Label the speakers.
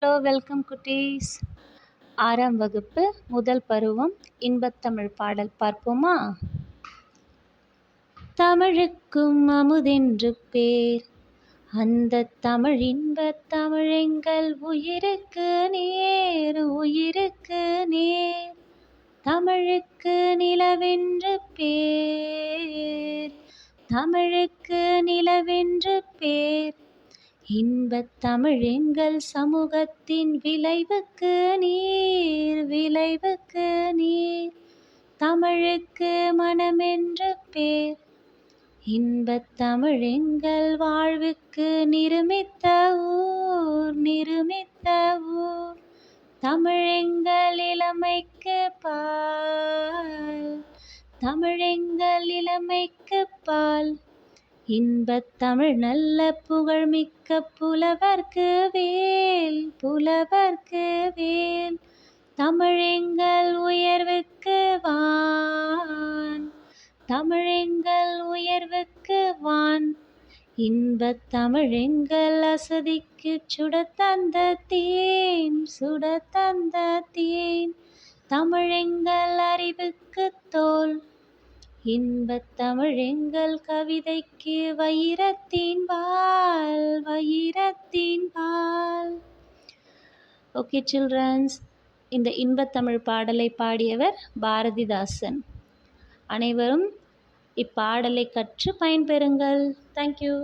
Speaker 1: Hello welcome குட்டீஸ். 6ஆம் வகுப்பு முதல் பருவம் இன்பத்தமிழ் பாடல் பார்ப்போமா? தமிழுக்கும் அமுதென்று பேர், அந்த தமிழ் இன்பத் தமிழெங்கள் உயிருக்கு நேர், உயிருக்கு நேர். தமிழுக்கு நிலவென்று பேர், தமிழுக்கு நிலவென்று பேர். இன்பத் தமிழ் எங்கள் சமூகத்தின் விளைவுக்கு நீர், விளைவுக்கு நீர். தமிழுக்கு மனமென்று பேர், இன்பத் தமிழ் எங்கள் வாழ்வுக்கு நிருமித்த ஊர், நிருமித்த ஊர். தமிழ் எங்கள் இளமைக்கு பால், தமிழ் எங்கள் இளமைக்கு பால். இன்பத் தமிழ் நல்ல புகழ்மிக்க புலவர்க்கு வேல், புலவர்க்கு வேல். தமிழ் எங்கள் உயர்வுக்கு வான், தமிழ் எங்கள் உயர்வுக்கு வான். இன்பத் தமிழ் எங்கள் அசதிக்கு சுடத்தந்த தேன், சுடத்தந்த தேன். தமிழ் எங்கள் அறிவுக்கு தோல், இன்பத் தமிழ் எங்கள் கவிதைக்கு வைரத்தின் வாள், வைரத்தின் வாள். ஓகே சில்ட்ரன்ஸ், இந்த இன்பத்தமிழ் பாடலை பாடியவர் பாரதிதாசன். அனைவரும் இப்பாடலை கற்று பயன்பெறுங்கள். தேங்க்யூ.